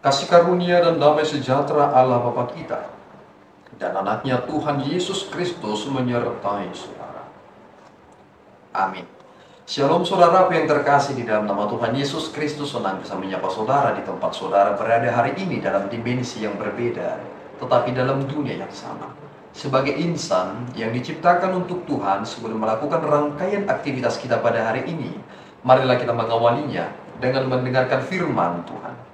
Kasih karunia dan damai sejahtera Allah Bapa kita dan anaknya Tuhan Yesus Kristus menyertai saudara. Amin. Shalom saudaraku yang terkasih di dalam nama Tuhan Yesus Kristus. Senang bisa menyapa saudara di tempat saudara berada hari ini dalam dimensi yang berbeda, tetapi dalam dunia yang sama. Sebagai insan yang diciptakan untuk Tuhan, sebelum melakukan rangkaian aktivitas kita pada hari ini, marilah kita mengawalinya dengan mendengarkan firman Tuhan.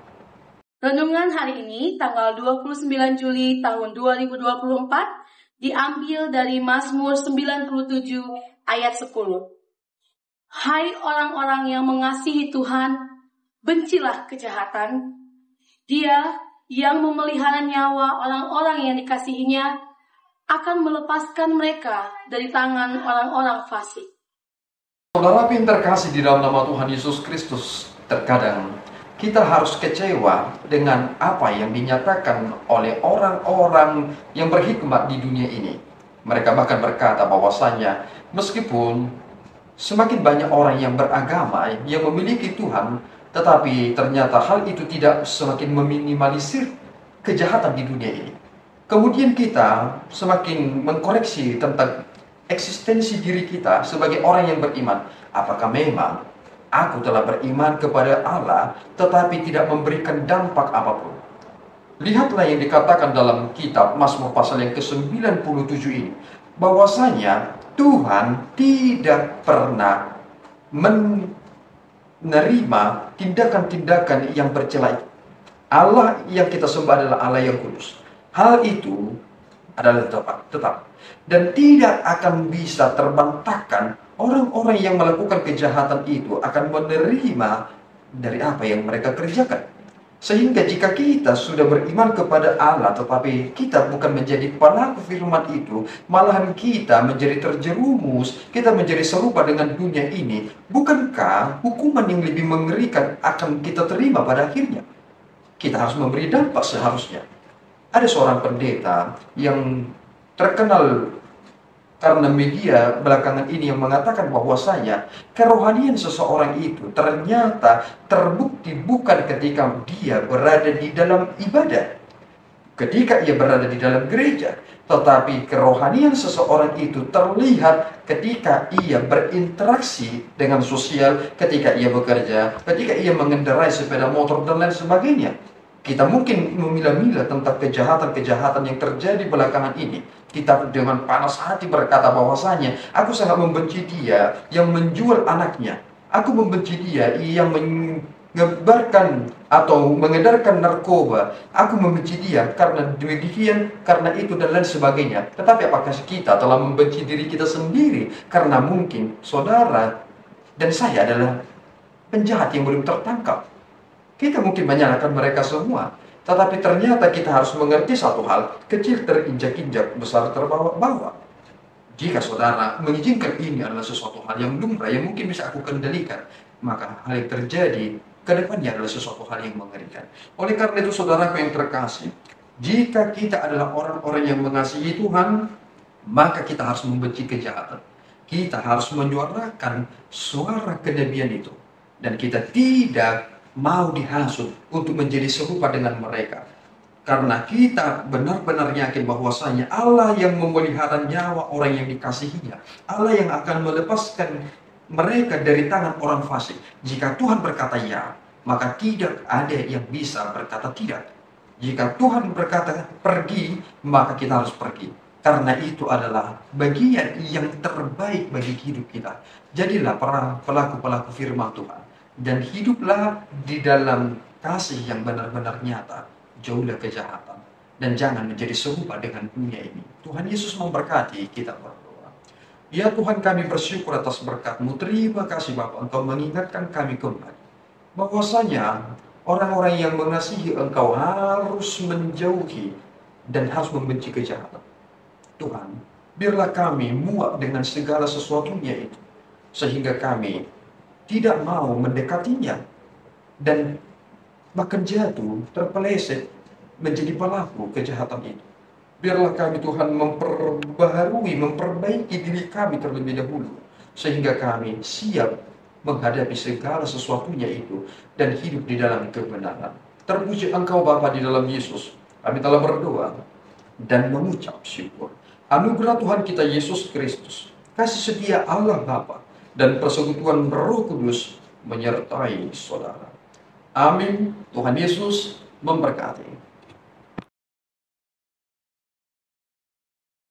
Renungan hari ini tanggal 29 Juli tahun 2024 diambil dari Mazmur 97 ayat 10. Hai orang-orang yang mengasihi Tuhan, bencilah kejahatan. Dia yang memelihara nyawa orang-orang yang dikasihinya akan melepaskan mereka dari tangan orang-orang fasik. Saudara yang terkasih di dalam nama Tuhan Yesus Kristus, terkadang kita harus kecewa dengan apa yang dinyatakan oleh orang-orang yang berhikmat di dunia ini. Mereka bahkan berkata bahwasanya meskipun semakin banyak orang yang beragama, yang memiliki Tuhan, tetapi ternyata hal itu tidak semakin meminimalisir kejahatan di dunia ini. Kemudian kita semakin mengkoreksi tentang eksistensi diri kita sebagai orang yang beriman. Apakah memang aku telah beriman kepada Allah, tetapi tidak memberikan dampak apapun? Lihatlah yang dikatakan dalam kitab Mazmur pasal yang ke-97 ini, bahwasanya Tuhan tidak pernah menerima tindakan-tindakan yang bercela. Allah yang kita sembah adalah Allah yang kudus. Hal itu adalah tetap dan tidak akan bisa terbantahkan. Orang-orang yang melakukan kejahatan itu akan menerima dari apa yang mereka kerjakan. Sehingga jika kita sudah beriman kepada Allah, tetapi kita bukan menjadi pelaku firman itu, malahan kita menjadi terjerumus, kita menjadi serupa dengan dunia ini, bukankah hukuman yang lebih mengerikan akan kita terima pada akhirnya? Kita harus memberi dampak seharusnya. Ada seorang pendeta yang terkenal karena media belakangan ini yang mengatakan bahwasanya kerohanian seseorang itu ternyata terbukti bukan ketika dia berada di dalam ibadah, ketika ia berada di dalam gereja, tetapi kerohanian seseorang itu terlihat ketika ia berinteraksi dengan sosial, ketika ia bekerja, ketika ia mengendarai sepeda motor dan lain sebagainya. Kita mungkin memilah-milah tentang kejahatan-kejahatan yang terjadi belakangan ini. Kita dengan panas hati berkata bahwasanya aku sangat membenci dia yang menjual anaknya. Aku membenci dia yang menyebarkan atau mengedarkan narkoba. Aku membenci dia karena demikian, karena itu dan lain sebagainya. Tetapi apakah kita telah membenci diri kita sendiri karena mungkin saudara dan saya adalah penjahat yang belum tertangkap? Kita mungkin menyalahkan mereka semua, tetapi ternyata kita harus mengerti satu hal, kecil terinjak-injak, besar terbawa-bawa. Jika saudara mengizinkan ini adalah sesuatu hal yang lumrah, yang mungkin bisa aku kendalikan, maka hal yang terjadi ke depannya adalah sesuatu hal yang mengerikan. Oleh karena itu saudaraku yang terkasih, jika kita adalah orang-orang yang mengasihi Tuhan, maka kita harus membenci kejahatan. Kita harus menyuarakan suara kenabian itu. Dan kita tidak mau dihasut untuk menjadi serupa dengan mereka. Karena kita benar-benar yakin bahwasanya Allah yang memelihara nyawa orang yang dikasihinya, Allah yang akan melepaskan mereka dari tangan orang fasik. Jika Tuhan berkata ya, maka tidak ada yang bisa berkata tidak. Jika Tuhan berkata pergi, maka kita harus pergi. Karena itu adalah bagian yang terbaik bagi hidup kita. Jadilah para pelaku-pelaku firman Tuhan. Dan hiduplah di dalam kasih yang benar-benar nyata. Jauhlah kejahatan. Dan jangan menjadi serupa dengan dunia ini. Tuhan Yesus memberkati, kita berdoa. Ya Tuhan, kami bersyukur atas berkat-Mu. Terima kasih Bapa, Engkau mengingatkan kami kembali bahwasanya orang-orang yang mengasihi Engkau harus menjauhi dan harus membenci kejahatan. Tuhan, biarlah kami muak dengan segala sesuatunya itu, sehingga kami tidak mau mendekatinya dan bahkan jatuh, terpeleset menjadi pelaku kejahatan itu. Biarlah kami Tuhan memperbaiki diri kami terlebih dahulu, sehingga kami siap menghadapi segala sesuatunya itu dan hidup di dalam kebenaran. Terpuji Engkau Bapa di dalam Yesus. Kami telah berdoa dan mengucap syukur. Anugerah Tuhan kita Yesus Kristus, kasih setia Allah Bapa, dan persekutuan Roh Kudus menyertai saudara. Amin. Tuhan Yesus memberkati.